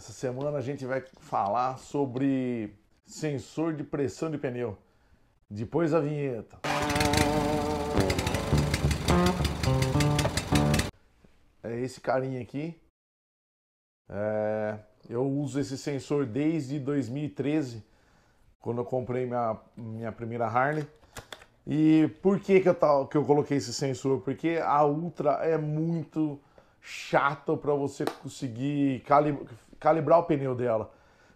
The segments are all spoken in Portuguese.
Essa semana a gente vai falar sobre sensor de pressão de pneu. Depois da vinheta. É esse carinha aqui. Eu uso esse sensor desde 2013, quando eu comprei minha primeira Harley. E por que eu coloquei esse sensor? Porque a Ultra é muito chata para você conseguir calibrar o pneu dela.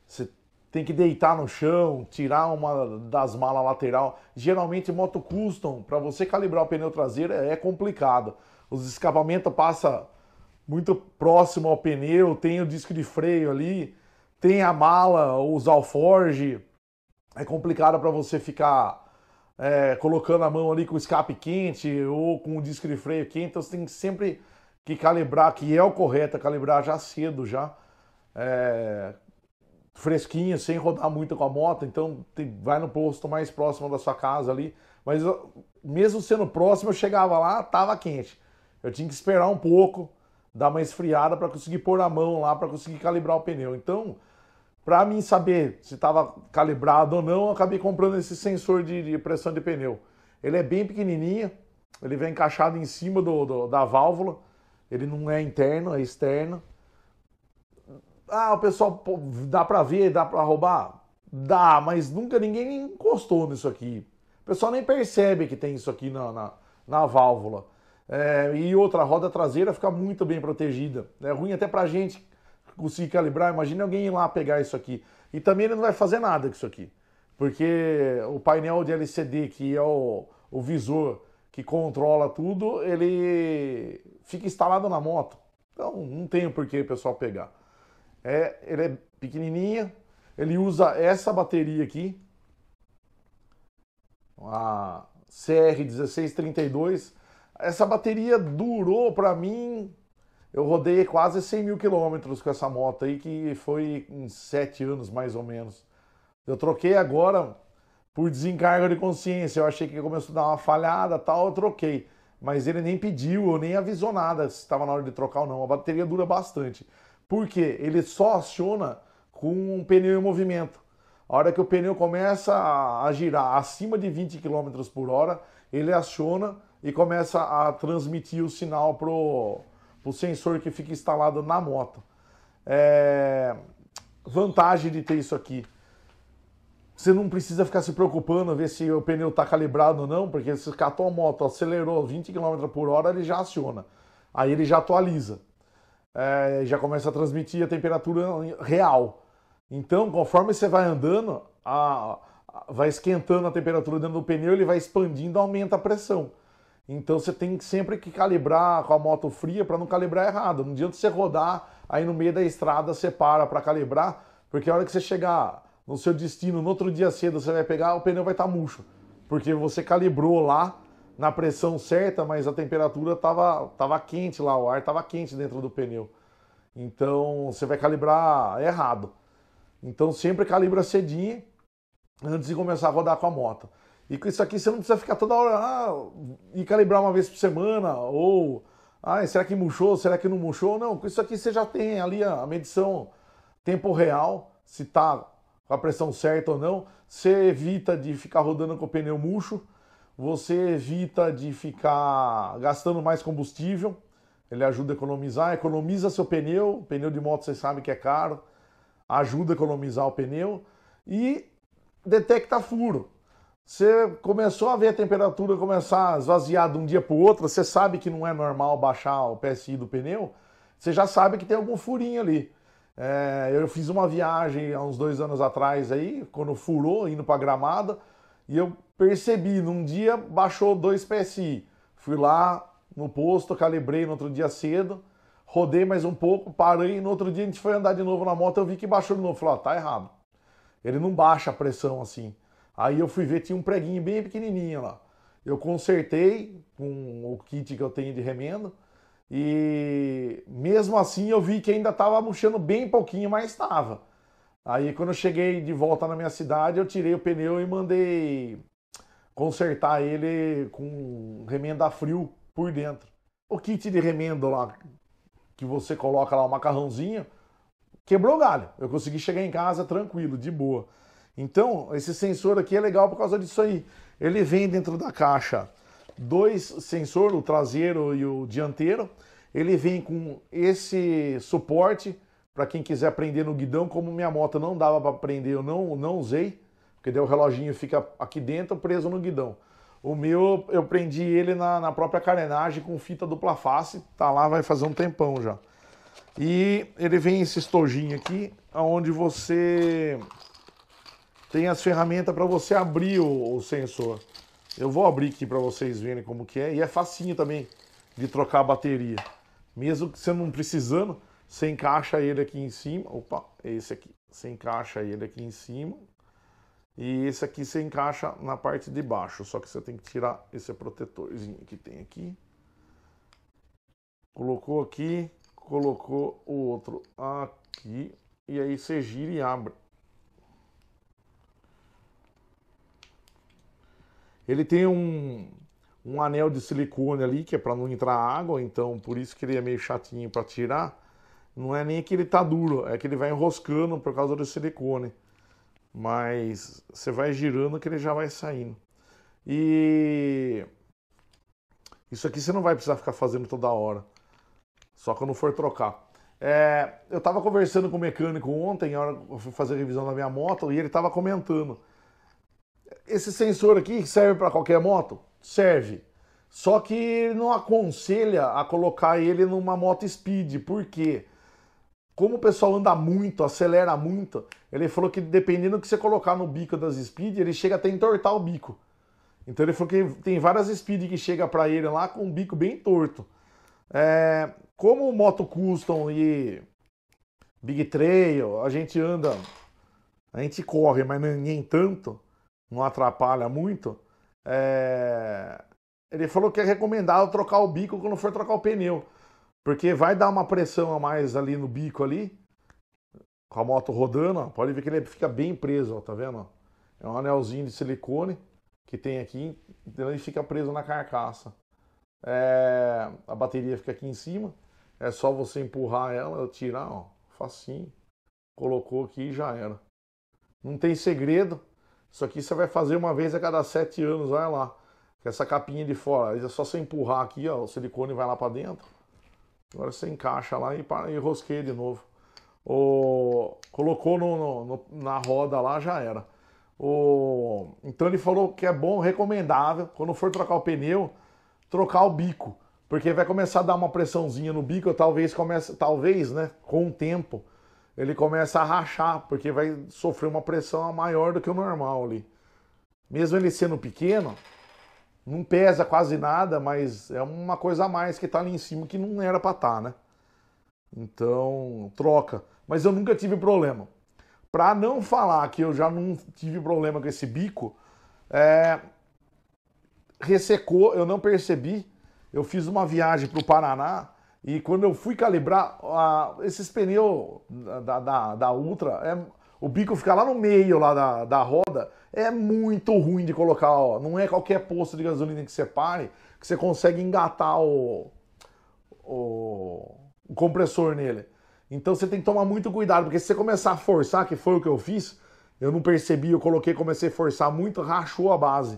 Você tem que deitar no chão, tirar uma das malas lateral. Geralmente moto custom, para você calibrar o pneu traseiro é complicado. Os escapamentos passam muito próximo ao pneu, tem o disco de freio ali, tem a mala, os alforge. É complicado para você ficar colocando a mão ali com o escape quente ou com o disco de freio quente. Então você tem sempre que calibrar, que é o correto, é calibrar já cedo, já fresquinho, sem rodar muito com a moto. Então vai no posto mais próximo da sua casa ali. Mas mesmo sendo próximo, eu chegava lá, tava quente. Eu tinha que esperar um pouco, dar uma esfriada para conseguir pôr a mão lá, para conseguir calibrar o pneu. Então, para mim saber se estava calibrado ou não, eu acabei comprando esse sensor de pressão de pneu. Ele é bem pequenininho, ele vem encaixado em cima da válvula, ele não é interno, é externo. Ah, o pessoal, pô, dá para ver, dá para roubar? Dá, mas nunca ninguém encostou nisso aqui. O pessoal nem percebe que tem isso aqui na válvula. E outra, a roda traseira fica muito bem protegida. É ruim até pra gente conseguir calibrar. Imagina alguém ir lá pegar isso aqui. E também ele não vai fazer nada com isso aqui. Porque o painel de LCD, que é o visor que controla tudo, ele fica instalado na moto. Então não tem por que o pessoal pegar. Ele é pequenininho, ele usa essa bateria aqui, a CR1632. Essa bateria durou para mim, eu rodei quase 100 mil quilômetros com essa moto aí, que foi em 7 anos mais ou menos. Eu troquei agora por desencargo de consciência, eu achei que começou a dar uma falhada tal, eu troquei. Mas ele nem pediu, ou nem avisou nada se estava na hora de trocar ou não. A bateria dura bastante. Por quê? Ele só aciona com um pneu em movimento. A hora que o pneu começa a girar acima de 20 km por hora, ele aciona e começa a transmitir o sinal pro sensor que fica instalado na moto. Vantagem de ter isso aqui. Você não precisa ficar se preocupando, ver se o pneu está calibrado ou não, porque se catou a moto, acelerou 20 km por hora, ele já aciona. Aí ele já atualiza. Já começa a transmitir a temperatura real. Então, conforme você vai andando, vai esquentando a temperatura dentro do pneu, ele vai expandindo, aumenta a pressão. Então você tem sempre que calibrar com a moto fria para não calibrar errado. Não adianta você rodar, aí no meio da estrada você para calibrar, porque a hora que você chegar no seu destino, no outro dia cedo, você vai pegar, o pneu vai estar murcho. Porque você calibrou lá na pressão certa, mas a temperatura estava quente lá, o ar estava quente dentro do pneu. Então você vai calibrar errado. Então sempre calibra cedinho antes de começar a rodar com a moto. E com isso aqui você não precisa ficar toda hora e calibrar uma vez por semana, ou será que murchou, será que não murchou? Não, com isso aqui você já tem ali a medição tempo real, se está com a pressão certa ou não. Você evita de ficar rodando com o pneu murcho, você evita de ficar gastando mais combustível, ele ajuda a economizar, economiza seu pneu de moto você sabe que é caro, ajuda a economizar o pneu e detecta furo. Você começou a ver a temperatura começar a esvaziar de um dia para o outro, você sabe que não é normal baixar o PSI do pneu, você já sabe que tem algum furinho ali. Eu fiz uma viagem há uns 2 anos atrás aí, quando furou, indo para Gramado, e eu percebi, num dia baixou 2 PSI. Fui lá no posto, calibrei no outro dia cedo, rodei mais um pouco, parei, e no outro dia a gente foi andar de novo na moto, eu vi que baixou de novo. Falei, tá errado. Ele não baixa a pressão assim. Aí eu fui ver, tinha um preguinho bem pequenininho lá. Eu consertei com o kit que eu tenho de remendo, e mesmo assim eu vi que ainda estava murchando bem pouquinho, mas estava. Aí quando eu cheguei de volta na minha cidade, eu tirei o pneu e mandei consertar ele com remendo a frio por dentro. O kit de remendo lá, que você coloca lá o macarrãozinho, quebrou o galho. Eu consegui chegar em casa tranquilo, de boa. Então, esse sensor aqui é legal por causa disso aí. Ele vem dentro da caixa dois sensores, o traseiro e o dianteiro. Ele vem com esse suporte para quem quiser prender no guidão. Como minha moto não dava para prender, eu não usei, porque daí o reloginho fica aqui dentro preso no guidão. O meu, eu prendi ele na própria carenagem com fita dupla face. Tá lá, vai fazer um tempão já. E ele vem esse estojinho aqui, onde você tem as ferramentas para você abrir o sensor. Eu vou abrir aqui para vocês verem como que é. E é facinho também de trocar a bateria. Mesmo que você não precisando, você encaixa ele aqui em cima. Opa, é esse aqui. Você encaixa ele aqui em cima. E esse aqui você encaixa na parte de baixo. Só que você tem que tirar esse protetorzinho que tem aqui. Colocou aqui. Colocou o outro aqui. E aí você gira e abre. Ele tem um anel de silicone ali, que é para não entrar água, então por isso que ele é meio chatinho para tirar. Não é nem que ele tá duro, é que ele vai enroscando por causa do silicone. Mas você vai girando que ele já vai saindo. E isso aqui você não vai precisar ficar fazendo toda hora, só quando for trocar. Eu tava conversando com o mecânico ontem, na hora que eu fui fazer a revisão da minha moto, e ele tava comentando. Esse sensor aqui serve para qualquer moto? Serve. Só que ele não aconselha a colocar ele numa moto speed. Por quê? Como o pessoal anda muito, acelera muito, ele falou que dependendo do que você colocar no bico das speed, ele chega até a entortar o bico. Então ele falou que tem várias speed que chega para ele lá com o bico bem torto. Como moto custom e big trail, a gente anda, a gente corre, mas nem tanto. Não atrapalha muito. Ele falou que é recomendável trocar o bico quando for trocar o pneu, porque vai dar uma pressão a mais ali no bico ali, com a moto rodando, ó. Pode ver que ele fica bem preso, ó, tá vendo? É um anelzinho de silicone que tem aqui, então ele fica preso na carcaça. A bateria fica aqui em cima, é só você empurrar ela, tirar, ó, facinho, colocou aqui e já era. Não tem segredo. Isso aqui você vai fazer uma vez a cada 7 anos, olha lá. Com essa capinha de fora. É só você empurrar aqui, ó, o silicone vai lá para dentro. Agora você encaixa lá e rosqueia de novo. Colocou na roda lá, já era. Então ele falou que é bom, recomendável, quando for trocar o pneu, trocar o bico. Porque vai começar a dar uma pressãozinha no bico, talvez, né, com o tempo, ele começa a rachar, porque vai sofrer uma pressão maior do que o normal ali. Mesmo ele sendo pequeno, não pesa quase nada, mas é uma coisa a mais que tá ali em cima que não era pra estar, né? Então, troca. Mas eu nunca tive problema. Pra não falar que eu já não tive problema com esse bico, ressecou, eu não percebi. Eu fiz uma viagem pro Paraná, e quando eu fui calibrar, esses pneus da Ultra, o bico fica lá no meio lá da roda, é muito ruim de colocar, ó. Não é qualquer posto de gasolina que você pare, que você consegue engatar o compressor nele. Então você tem que tomar muito cuidado, porque se você começar a forçar, que foi o que eu fiz, eu não percebi, eu comecei a forçar muito, rachou a base.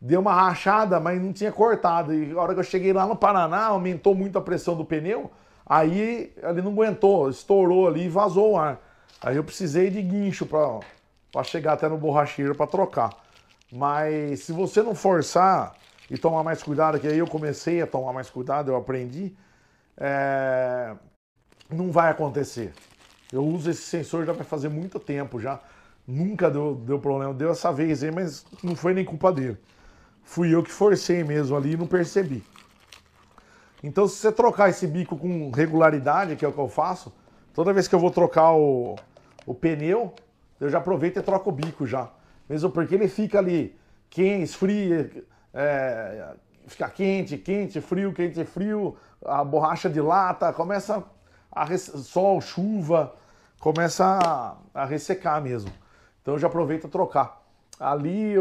Deu uma rachada, mas não tinha cortado. E a hora que eu cheguei lá no Paraná, aumentou muito a pressão do pneu. Aí ele não aguentou, estourou ali e vazou o ar. Aí eu precisei de guincho para chegar até no borracheiro para trocar. Mas se você não forçar e tomar mais cuidado, que aí eu comecei a tomar mais cuidado, eu aprendi, não vai acontecer. Eu uso esse sensor já vai fazer muito tempo já. Nunca deu problema. Deu essa vez aí, mas não foi nem culpa dele. Fui eu que forcei mesmo ali e não percebi. Então, se você trocar esse bico com regularidade, que é o que eu faço, toda vez que eu vou trocar o pneu, eu já aproveito e troco o bico já. Mesmo porque ele fica ali quente, esfria, fica quente, frio, a borracha dilata, começa sol, chuva, começa a ressecar mesmo. Então eu já aproveito a trocar. Ali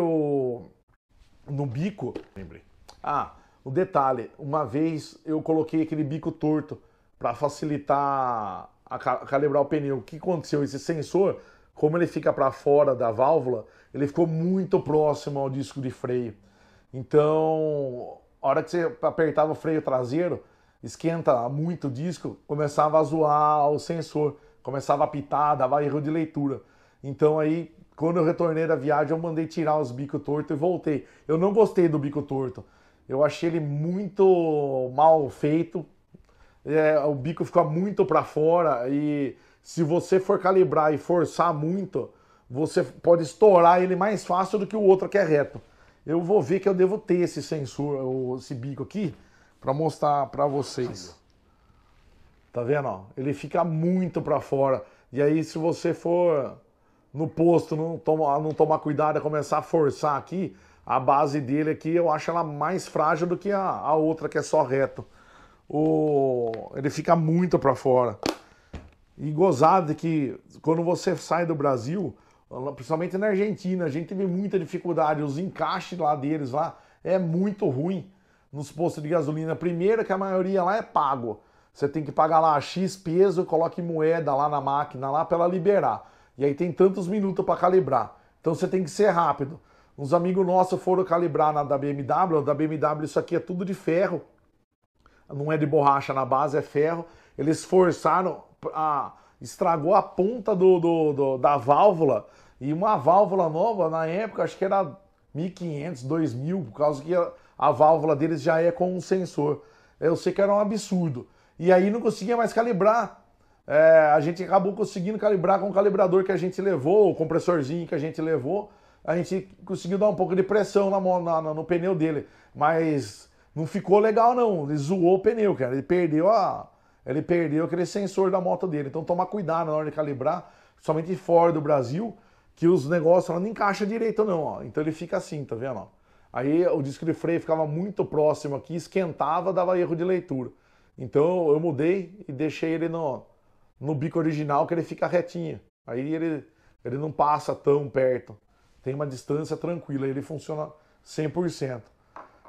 no bico, lembrei. O detalhe, uma vez eu coloquei aquele bico torto para facilitar calibrar o pneu. O que aconteceu? Esse sensor, como ele fica para fora da válvula, ele ficou muito próximo ao disco de freio. Então, a hora que você apertava o freio traseiro, esquenta muito o disco, começava a zoar o sensor, começava a apitar, dava erro de leitura. Então aí, quando eu retornei da viagem, eu mandei tirar os bicos tortos e voltei. Eu não gostei do bico torto. Eu achei ele muito mal feito. O bico fica muito para fora e se você for calibrar e forçar muito, você pode estourar ele mais fácil do que o outro que é reto. Eu vou ver que eu devo ter esse sensor, esse bico aqui, para mostrar para vocês. Tá vendo? Ó? Ele fica muito para fora. E aí, se você for no posto, não tomar cuidado e começar a forçar aqui, a base dele aqui, eu acho ela mais frágil do que a outra que é só reto. Ele fica muito para fora. E gozado que quando você sai do Brasil, principalmente na Argentina, a gente teve muita dificuldade. Os encaixes lá deles lá é muito ruim nos postos de gasolina. Primeiro que a maioria lá é pago. Você tem que pagar lá X peso, coloque moeda lá na máquina lá para ela liberar. E aí tem tantos minutos para calibrar. Então você tem que ser rápido. Uns amigos nossos foram calibrar da BMW isso aqui é tudo de ferro. Não é de borracha na base, é ferro. Eles forçaram, estragou a ponta da válvula. E uma válvula nova, na época, acho que era 1.500, 2.000, por causa que a válvula deles já é com um sensor. Eu sei que era um absurdo. E aí não conseguia mais calibrar. A gente acabou conseguindo calibrar com o calibrador que a gente levou, o compressorzinho que a gente levou. A gente conseguiu dar um pouco de pressão no pneu dele. Mas não ficou legal não, ele zoou o pneu, cara. Ele perdeu aquele sensor da moto dele. Então toma cuidado na hora de calibrar, somente fora do Brasil, que os negócios não encaixam direito não, ó. Então ele fica assim, tá vendo? Ó? Aí o disco de freio ficava muito próximo aqui, esquentava, dava erro de leitura. Então eu mudei e deixei ele no bico original, que ele fica retinho. Aí ele não passa tão perto. Tem uma distância tranquila, ele funciona 100%.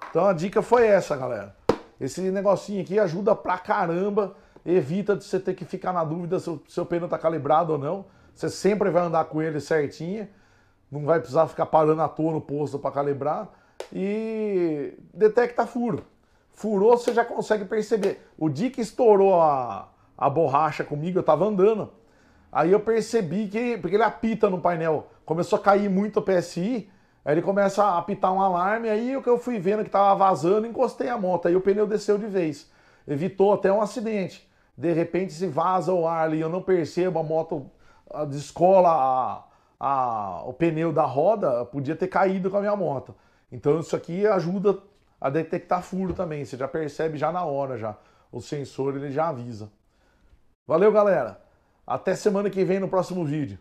Então a dica foi essa, galera. Esse negocinho aqui ajuda pra caramba, evita de você ter que ficar na dúvida se o seu pneu tá calibrado ou não. Você sempre vai andar com ele certinho, não vai precisar ficar parando à toa no posto para calibrar. E detecta furo. Furou, você já consegue perceber. O dia que estourou a borracha comigo, eu tava andando, aí eu percebi porque ele apita no painel, começou a cair muito o PSI, aí ele começa a apitar um alarme, aí o que eu fui vendo que tava vazando, encostei a moto, aí o pneu desceu de vez. Evitou até um acidente. De repente, se vaza o ar ali, eu não percebo, a moto descola o pneu da roda, podia ter caído com a minha moto. Então isso aqui ajuda a detectar furo também, você já percebe já na hora já. O sensor ele já avisa. Valeu, galera. Até semana que vem no próximo vídeo.